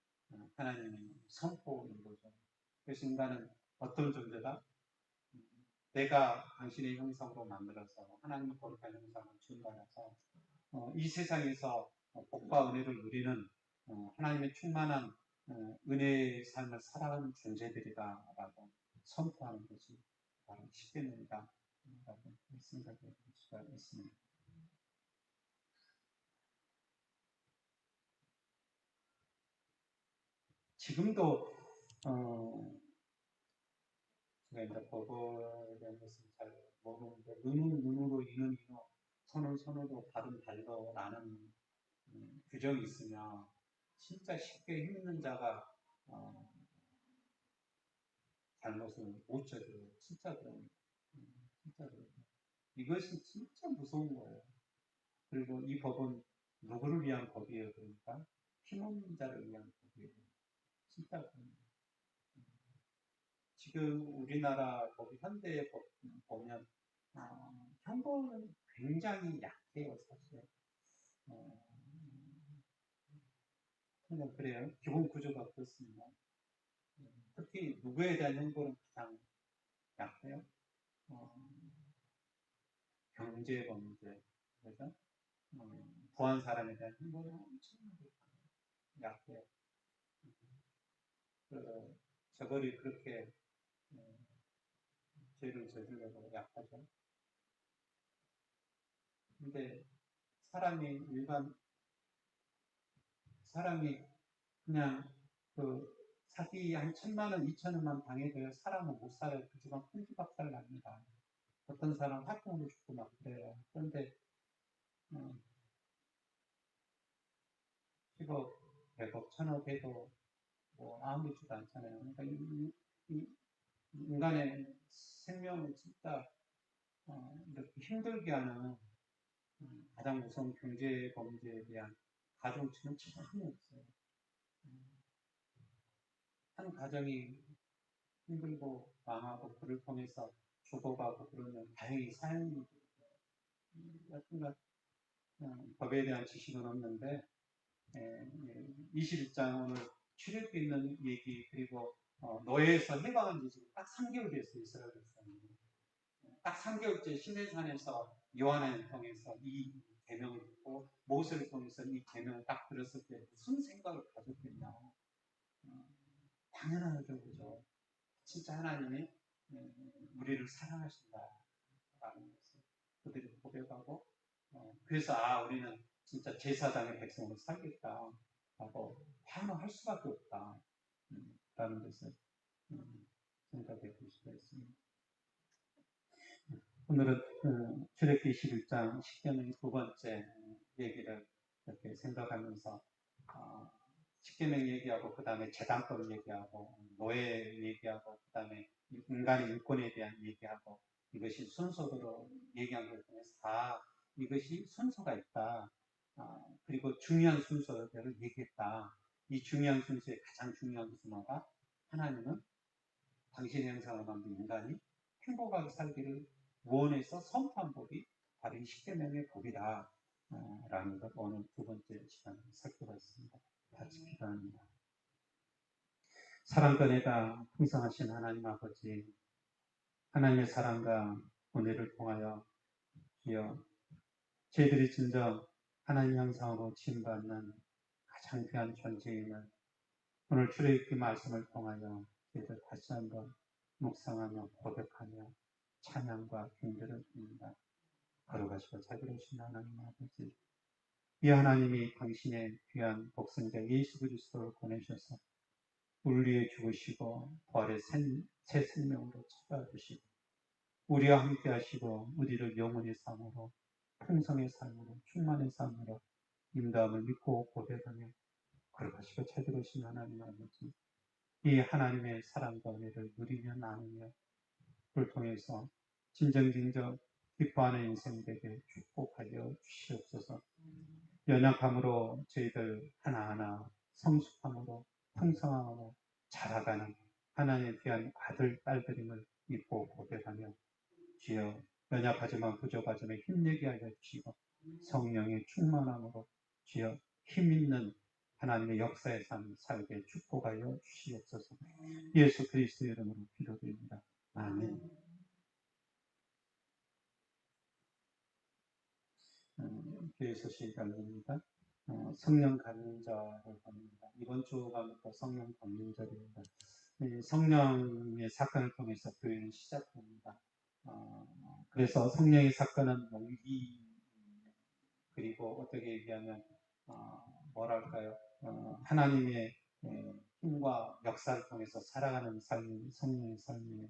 하나님의 선포인 거죠. 그래서 인간은 어떤 존재다? 내가 당신의 형상으로 만들어서 하나님의 거룩한 형상을 지음받아서 이 세상에서 복과 은혜를 누리는 하나님의 충만한 은혜의 삶을 살아가는 존재들이다라고 선포하는 것이 바로 십계명이다 라고 생각해 볼 수가 있습니다. 지금도 제가 이제 법에 대한 것은 잘 모르는데 눈은 눈으로 이는 이노 손은 손으로 발은 발로라는 규정이 있으며 진짜 쉽게 힘있는 자가 잘못을 못 쳐줘요. 진짜 그런 진짜 그런 이것이 진짜 무서운 거예요. 그리고 이 법은 누구를 위한 법이에요? 그러니까 힘없는 자를 위한 법이에요. 진짜 지금 우리나라 법이 현대의 법 보면 형벌은 굉장히 약해요, 사실. 그냥 그래요. 기본 구조가 그렇습니다. 특히 누구에 대한 형벌은 가장 약해요. 경제 범죄, 그죠? 부한 사람에 대한 형벌은 엄청나게 약해요. 저거리 그렇게 죄를 저질러도 약하죠. 근데 사람이 그냥 그 사기 한 1,000만 원, 2,000원만 당해도 사람은 못 살아요. 그 집안 큰지박살 납니다. 어떤 사람 학폭으로 죽고 막 그래요. 그런데 10억, 100억, 1,000억 해도 뭐 아무렇지도 않잖아요. 그러니까 이 인간의 생명을 진짜 이렇게 힘들게 하는 가장 무서운 경제 범죄에 대한 가중치는 전혀 없어요. 한 가정이 힘들고 망하고 그를 통해서 죽어가고 그러면 다행히 사연이 여튼간 법에 대한 지식은 없는데 21장 오늘 출애굽 있는 얘기 그리고 노예에서 해방한 지 지금 딱 3개월 됐어요. 이스라엘 백성이. 딱 3개월째 시내산에서 요한을 통해서 이 계명을 듣고 모세를 통해서 이 계명을 딱 들었을 때 무슨 생각을 가졌겠냐. 당연하죠. 그죠. 진짜 하나님이 우리를 사랑하신다라는 것을 그들이 고백하고 그래서 우리는 진짜 제사장의 백성으로 살겠다라고 환호할 수밖에 없다 라는 것을 생각해 볼 수가 있습니다. 오늘은 출애굽기 21장 10계명의 두 번째 얘기를 이렇게 생각하면서 10계명 얘기하고 그 다음에 재단법 얘기하고 노예 얘기하고 그 다음에 인간의 인권에 대한 얘기하고 이것이 순서대로 얘기한 걸 통해서 이것이 순서가 있다. 그리고 중요한 순서대로 얘기했다. 이 중요한 순서의 가장 중요한 순서가 하나님은 당신의 형상으로 만든 인간이 행복하게 살기를 원해서 선포한 법이 바로 이 10계명의 법이다. 라는 것 오늘 두 번째 시간에 살펴봤습니다. 같이 기도합니다. 사랑과 내가 풍성하신 하나님 아버지, 하나님의 사랑과 은혜를 통하여 주여 저희들이 진정 하나님 형상으로 지음받는 가장 귀한 존재임을 오늘 출애굽기 말씀을 통하여 저희들 다시 한번 묵상하며 고백하며 찬양과 경배를 드립니다. 거룩하시고 자비로우신 하나님 아버지, 이 하나님이 당신의 귀한 복성자 예수 그리스도를 보내셔서 우리에 죽으시고 부활의 새 생명으로 찾아주시고 우리와 함께 하시고 우리를 영원의 삶으로 풍성의 삶으로 충만의 삶으로 인도함을 믿고 고백하며 거룩하시고 자비로우신 하나님 아버지, 이 하나님의 사랑과 은혜를 누리며 나누며 그를 통해서 진정진정 기뻐하는 인생 되게 축복하여 주시옵소서. 연약함으로 저희들 하나하나 성숙함으로 풍성함으로 자라가는 하나님의 귀한 아들, 딸들임을 믿고 고백하며 주여 연약하지만 부족하지만 힘내게 하여 주시고 성령의 충만함으로 주여 힘있는 하나님의 역사의 삶을 살게 축복하여 주시옵소서. 예수 그리스도의 이름으로 기도드립니다. 아멘. 교회 소식 알립니다. 성령 감림절을 합니다. 이번 주가부터 성령 감림절입니다. 성령의 사건을 통해서 교회는 시작됩니다. 그래서 성령의 사건은 용기 그리고 어떻게 얘기하면 뭐랄까요? 하나님의 힘과 역사를 통해서 살아가는 삶이 성령의 삶이에요.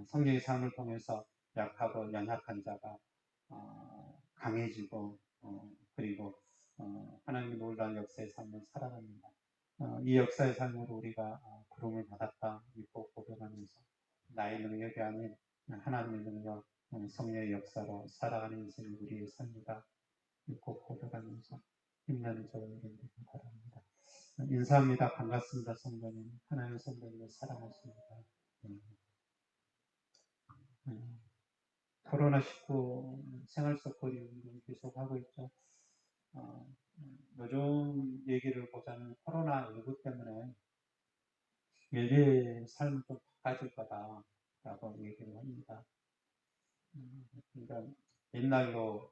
성령의 삶을 통해서 약하고 연약한 자가 강해지고 그리고 하나님의 놀라운 역사의 삶을 살아갑니다. 이 역사의 삶으로 우리가 부름을 받았다 믿고 고백하면서 나의 능력이 아닌 하나님의 능력, 성령의 역사로 살아가는 인생이 우리의 삶이다 믿고 고백하면서 힘나는 저를 이루기 바랍니다. 인사합니다. 반갑습니다. 성도님. 하나님의 성도님을 사랑하십니다. 코로나19 생활 속 거리 운동 계속 하고 있죠. 요즘 얘기를 보자면 코로나19 때문에 예배의 삶이 좀 바꿔질 거다라고 얘기를 합니다. 그러니까 옛날로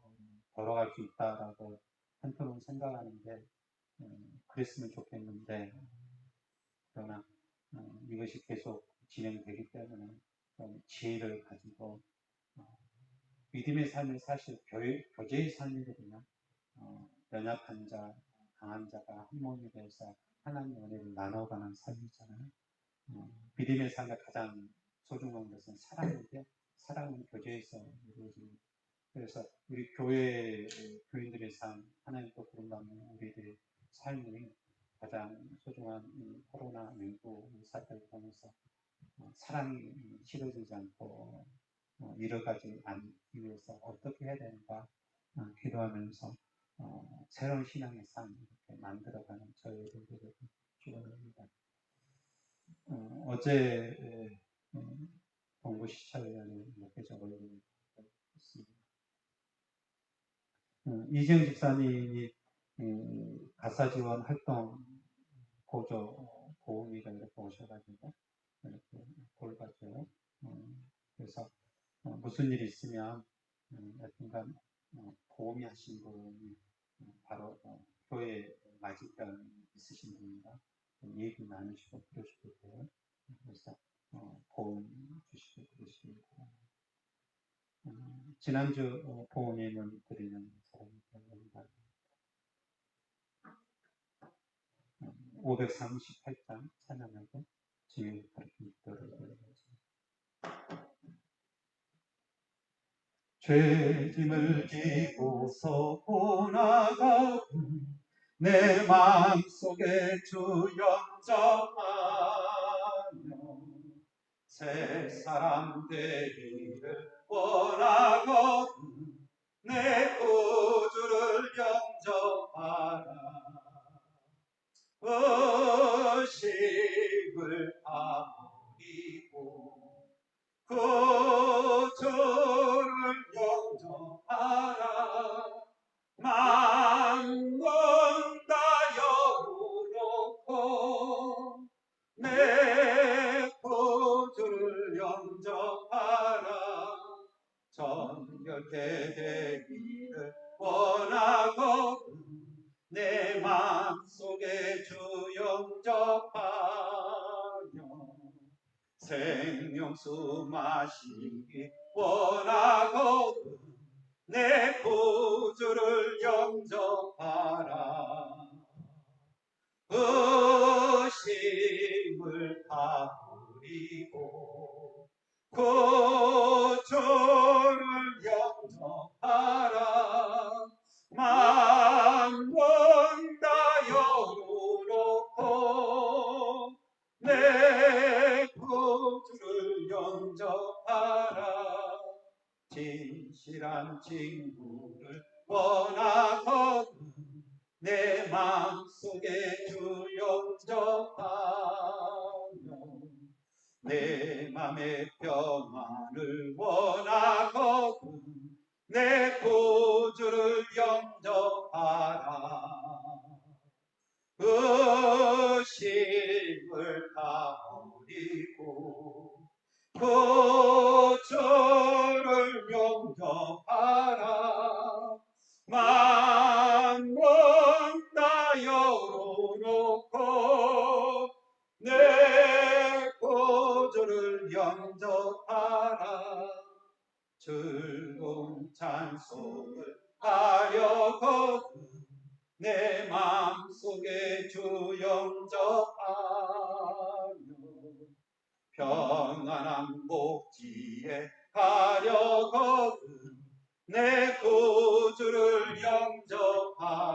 돌아갈 수 있다라고 한편으로 생각하는데 그랬으면 좋겠는데 그러나 이것이 계속 진행되기 때문에 좀 지혜를 가지고 믿음의 삶이 사실 교제의 삶이거든요. 연약한 자, 강한 자가 한 몸이 돼서 하나님의 은혜를 나눠가는 삶이잖아요. 믿음의 삶의 가장 소중한 것은 사랑인데 사랑은 교제에서 이루어집니다. 그래서 우리 교인들의 삶, 하나님께 부른다면 우리들의 삶이 가장 소중한 코로나19 사태를 통해서 사랑이 실어지지 않고 잃어가지 않기 위해서 어떻게 해야 되는가 기도하면서 새로운 신앙의 삶 이렇게 만들어가는 저희들에게 기도합니다. 어제 동부시찰위원회 목회자 올리고 있습니다. 이재영 집사님이 가사 지원 활동 보조 보험이가 이렇게 오셔가지고 이렇게 돌봐줘요. 그래서 무슨 일이 있으면 여튼간 보험이 하신 분이 바로 교회 맞은편 있으신 분이라 얘기 나누시고 그러시고 돼요. 그래서 보험 주시고 그러시고 지난주 보험예문 드리는 사람이 538장 찬양하고 지금 그렇게 있도록 죄짐을 지고서 오나가고 내 마음속에 주 영접하며 새 사람 되기를 원하거든 내 구주를 영접하라 의식을 아무리고 구주를 영접하라 만군 다 열어놓고 내 구주를 영접하라 정결케 되기를 원하거든 내 마음속에 주 영접하며 생명수 마시기 원하거든 내 구주를 영접하라 의심을 다 버리고 구주를 영접하라 만군 다 열어놓고 내 구주를 영접하라 진실한 친구를 원하거든 내 마음속에 주 영접하며 내 맘의 평안을 원하거든 내 구주를 영접하라 의심을 다 버리고 구주를 영접하라 만군 다 열어놓고 내 구주를 영접하라 즐거운 찬송을 하려거든 내 마음속에 주 영접하며 평안한 목지에 가려거든 내 구주를 영접하라